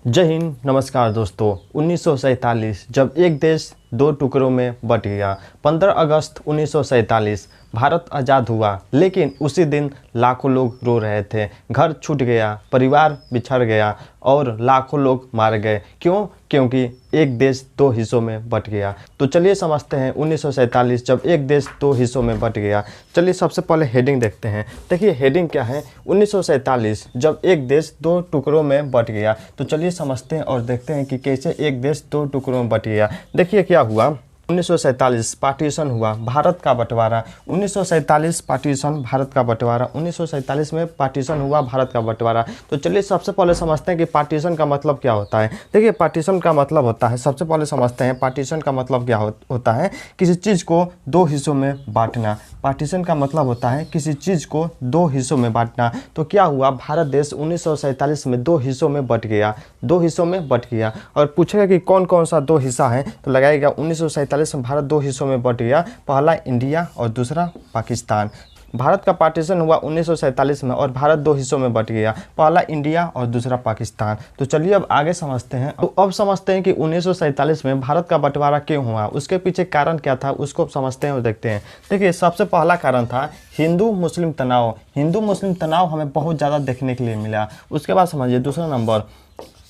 जय हिंद, नमस्कार दोस्तों। 1947 जब एक देश दो टुकड़ों में बट गया। 15 अगस्त 1947 भारत आज़ाद हुआ, लेकिन उसी दिन लाखों लोग रो रहे थे। घर छूट गया, परिवार बिछड़ गया और लाखों लोग मारे गए। क्यों? क्योंकि एक देश दो हिस्सों में बट गया। तो चलिए समझते हैं 1947 जब एक देश दो हिस्सों में बट गया। चलिए सबसे पहले हेडिंग देखते हैं। देखिए हेडिंग क्या है, 1947 जब एक देश दो टुकड़ों में बट गया। तो चलिए समझते हैं और देखते हैं कि कैसे एक देश दो टुकड़ों में बट गया। देखिए क्या हुआ, 1947 पार्टीशन हुआ, भारत का बंटवारा। 1947 पार्टीशन, भारत का बंटवारा। 1947 में पार्टीशन हुआ, भारत का बंटवारा। तो चलिए सबसे पहले समझते हैं कि पार्टीशन का मतलब क्या होता है। देखिए पार्टीशन का मतलब होता है, सबसे पहले समझते हैं पार्टीशन का मतलब क्या होता है। किसी चीज़ को दो हिस्सों में बांटना। पार्टीशन का मतलब होता है किसी चीज़ को दो हिस्सों में बांटना। तो क्या हुआ, भारत देश 1947 में दो हिस्सों में बट गया। दो हिस्सों में बट गया और पूछेगा कि कौन कौन सा दो हिस्सा है, तो लगाएगा 1947 में भारत दो हिस्सों में बट गया। पहला इंडिया और दूसरा पाकिस्तान। भारत का पार्टीशन हुआ 1947 में और भारत दो हिस्सों में बट गया। पहला इंडिया और दूसरा पाकिस्तान। तो चलिए अब आगे समझते हैं। तो अब समझते हैं कि 1947 में भारत का बंटवारा क्यों हुआ, उसके पीछे कारण क्या था, उसको समझते हैं और देखते हैं। देखिए सबसे पहला कारण था हिंदू मुस्लिम तनाव। हिंदू मुस्लिम तनाव हमें बहुत ज़्यादा देखने के लिए मिला। उसके बाद समझिए दूसरा नंबर,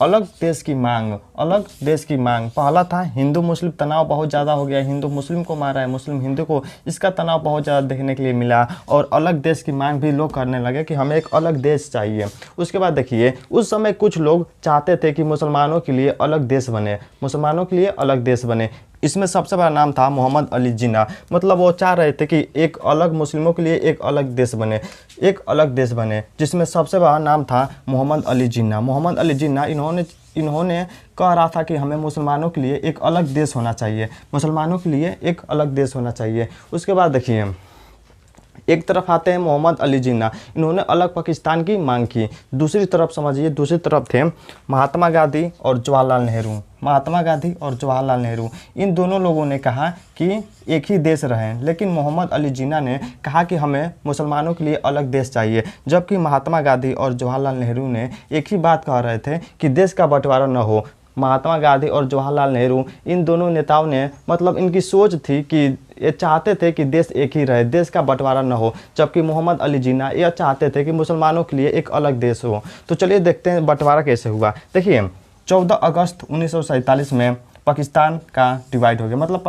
अलग देश की मांग। अलग देश की मांग। पहला था हिंदू मुस्लिम तनाव बहुत ज़्यादा हो गया, हिंदू मुस्लिम को मारा है, मुस्लिम हिंदू को, इसका तनाव बहुत ज़्यादा देखने के लिए मिला। और अलग देश की मांग भी लोग करने लगे कि हमें एक अलग देश चाहिए। उसके बाद देखिए उस समय कुछ लोग चाहते थे कि मुसलमानों के लिए अलग देश बने, मुसलमानों के लिए अलग देश बने। इसमें सबसे बड़ा नाम था मोहम्मद अली जिन्ना। मतलब वो चाह रहे थे कि एक अलग मुस्लिमों के लिए एक अलग देश बने, एक अलग देश बने, जिसमें सबसे बड़ा नाम था मोहम्मद अली जिन्ना। मोहम्मद अली जिन्ना इन्होंने कह रहा था कि हमें मुसलमानों के लिए एक अलग देश होना चाहिए, मुसलमानों के लिए एक अलग देश होना चाहिए। उसके बाद देखिए एक तरफ आते हैं मोहम्मद अली जिन्ना, इन्होंने अलग पाकिस्तान की मांग की। दूसरी तरफ समझिए, दूसरी तरफ थे महात्मा गांधी और जवाहरलाल नेहरू। महात्मा गांधी और जवाहरलाल नेहरू, इन दोनों लोगों ने कहा कि एक ही देश रहें, लेकिन मोहम्मद अली जिन्ना ने कहा कि हमें मुसलमानों के लिए अलग देश चाहिए। जबकि महात्मा गांधी और जवाहरलाल नेहरू ने एक ही बात कह रहे थे कि देश का बंटवारा न हो। महात्मा गांधी और जवाहरलाल नेहरू, इन दोनों नेताओं ने, मतलब इनकी सोच थी कि ये चाहते थे कि देश एक ही रहे, देश का बंटवारा न हो। जबकि मोहम्मद अली जिन्ना ये चाहते थे कि मुसलमानों के लिए एक अलग देश हो। तो चलिए देखते हैं बंटवारा कैसे हुआ। देखिए 14 अगस्त 1947 में पाकिस्तान का डिवाइड हो गया, मतलब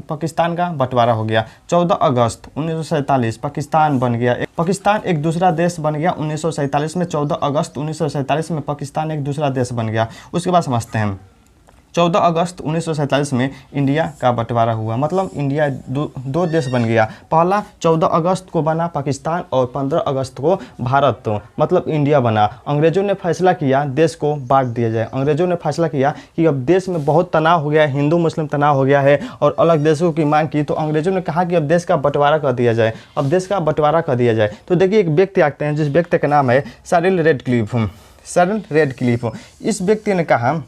पाकिस्तान का बंटवारा हो गया। 14 अगस्त 1947 पाकिस्तान बन गया। पाकिस्तान एक दूसरा देश बन गया 1947 में। 14 अगस्त 1947 में पाकिस्तान एक दूसरा देश बन गया। उसके बाद समझते हैं 14 अगस्त 1947 में इंडिया का बंटवारा हुआ, मतलब इंडिया दो देश बन गया। पहला 14 अगस्त को बना पाकिस्तान और 15 अगस्त को भारत, तो मतलब इंडिया बना। अंग्रेज़ों ने फैसला किया देश को बांट दिया जाए। अंग्रेज़ों ने फैसला किया कि अब देश में बहुत तनाव हो गया है, हिंदू मुस्लिम तनाव हो गया है और अलग देशों की मांग की। तो अंग्रेज़ों ने कहा कि अब देश का बंटवारा कर दिया जाए, अब देश का बंटवारा कर दिया जाए। तो देखिए एक व्यक्ति आते हैं जिस व्यक्ति का नाम है सारिल रेडक्लिफ। सारिल रेडक्लिफ, इस व्यक्ति ने कहा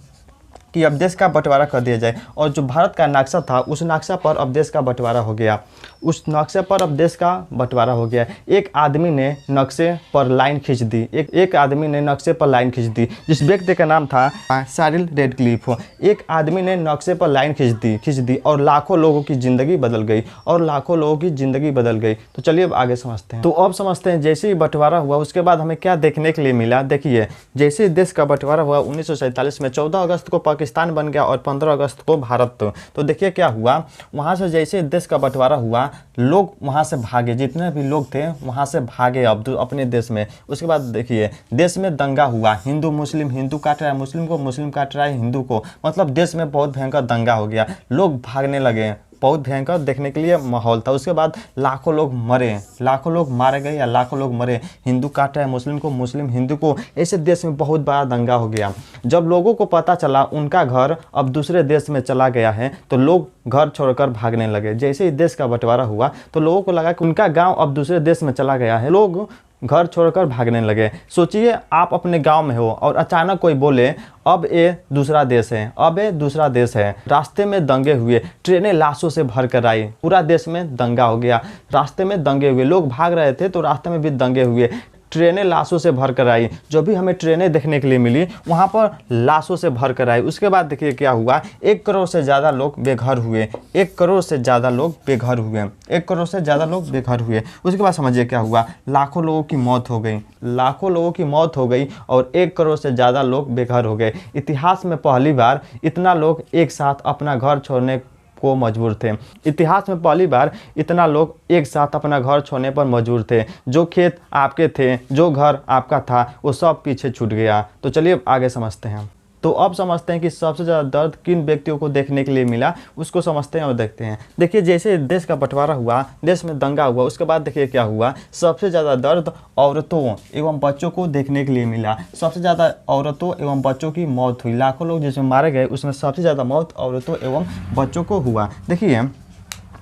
कि अब देश का बंटवारा कर दिया जाए। और जो भारत का नक्शा था उस नक्शा पर अब देश का बंटवारा हो गया, उस नक्शे पर अब देश का बंटवारा हो गया। एक आदमी ने नक्शे पर लाइन खींच दी, एक आदमी ने नक्शे पर लाइन खींच दी, जिस व्यक्ति का नाम था सारिल रेडक्लिफ। एक आदमी ने नक्शे पर लाइन खींच दी और लाखों लोगों की ज़िंदगी बदल गई, और लाखों लोगों की ज़िंदगी बदल गई। तो चलिए अब आगे समझते हैं। तो अब समझते हैं जैसे ही बंटवारा हुआ उसके बाद हमें क्या देखने के लिए मिला। देखिए जैसे ही देश का बंटवारा हुआ 1947 में, 14 अगस्त को पाकिस्तान बन गया और 15 अगस्त को भारत। तो देखिए क्या हुआ, वहाँ से जैसे देश का बंटवारा हुआ लोग वहाँ से भागे, जितने भी लोग थे वहाँ से भागे अब अपने देश में। उसके बाद देखिए देश में दंगा हुआ, हिंदू मुस्लिम, हिंदू काट रहा है मुस्लिम को, मुस्लिम काट रहा है हिंदू को, मतलब देश में बहुत भयंकर दंगा हो गया। लोग भागने लगे, बहुत भयंकर देखने के लिए माहौल था। उसके बाद लाखों लोग मरे, लाखों लोग मारे गए या लाखों लोग मरे। हिंदू काट रहा है मुस्लिम को, मुस्लिम हिंदू को, ऐसे देश में बहुत बड़ा दंगा हो गया। जब लोगों को पता चला उनका घर अब दूसरे देश में चला गया है तो लोग घर छोड़कर भागने लगे। जैसे ही देश का बंटवारा हुआ तो लोगों को लगा कि उनका गाँव अब दूसरे देश में चला गया है, लोग घर छोड़कर भागने लगे। सोचिए आप अपने गांव में हो और अचानक कोई बोले अब ये दूसरा देश है, अब ये दूसरा देश है। रास्ते में दंगे हुए, ट्रेनें लाशों से भर कर आई, पूरा देश में दंगा हो गया। रास्ते में दंगे हुए, लोग भाग रहे थे तो रास्ते में भी दंगे हुए। ट्रेनें लाशों से भर कर आई। जो भी हमें ट्रेनें देखने के लिए मिली वहाँ पर लाशों से भर कर आई। उसके बाद देखिए क्या हुआ, 1 करोड़ से ज़्यादा लोग बेघर हुए। 1 करोड़ से ज़्यादा लोग बेघर हुए। 1 करोड़ से ज़्यादा लोग बेघर हुए। उसके बाद समझिए क्या हुआ, लाखों लोगों की मौत हो गई। लाखों लोगों की मौत हो गई और 1 करोड़ से ज़्यादा लोग बेघर हो गए। इतिहास में पहली बार इतना लोग एक साथ अपना घर छोड़ने को मजबूर थे। इतिहास में पहली बार इतना लोग एक साथ अपना घर छोड़ने पर मजबूर थे। जो खेत आपके थे, जो घर आपका था, वो सब पीछे छूट गया। तो चलिए आगे समझते हैं। तो अब समझते हैं कि सबसे ज़्यादा दर्द किन व्यक्तियों को देखने के लिए मिला, उसको समझते हैं और देखते हैं। देखिए जैसे देश का बंटवारा हुआ, देश में दंगा हुआ, उसके बाद देखिए क्या हुआ, सबसे ज़्यादा दर्द औरतों एवं बच्चों को देखने के लिए मिला। सबसे ज़्यादा औरतों एवं बच्चों की मौत हुई। लाखों लोग जिसमें मारे गए उसमें सबसे ज़्यादा मौत औरतों एवं बच्चों को हुआ। देखिए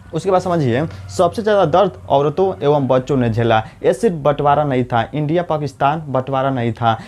उसके बाद समझिए, सबसे ज़्यादा दर्द औरतों एवं बच्चों ने झेला। ये सिर्फ बंटवारा नहीं था, इंडिया पाकिस्तान बंटवारा नहीं था,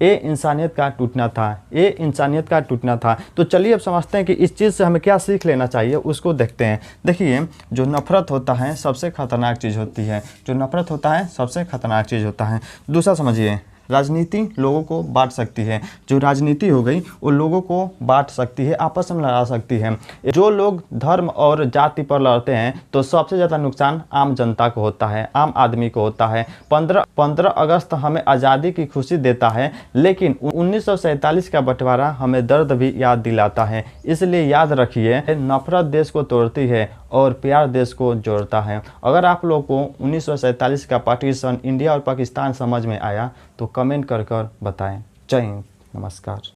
ये इंसानियत का टूटना था। ये इंसानियत का टूटना था। तो चलिए अब समझते हैं कि इस चीज़ से हमें क्या सीख लेना चाहिए, उसको देखते हैं। देखिए जो नफ़रत होता है सबसे ख़तरनाक चीज़ होती है। जो नफ़रत होता है सबसे ख़तरनाक चीज़ होता है। दूसरा समझिए, राजनीति लोगों को बांट सकती है। जो राजनीति हो गई वो लोगों को बांट सकती है, आपस में लड़ा सकती है। जो लोग धर्म और जाति पर लड़ते हैं तो सबसे ज़्यादा नुकसान आम जनता को होता है, आम आदमी को होता है। 15 अगस्त हमें आज़ादी की खुशी देता है, लेकिन 1947 का बंटवारा हमें दर्द भी याद दिलाता है। इसलिए याद रखिए, नफरत देश को तोड़ती है और प्यार देश को जोड़ता है। अगर आप लोग को 1947 का पार्टीशन इंडिया और पाकिस्तान समझ में आया तो कमेंट कर बताएं। जय हिंद, नमस्कार।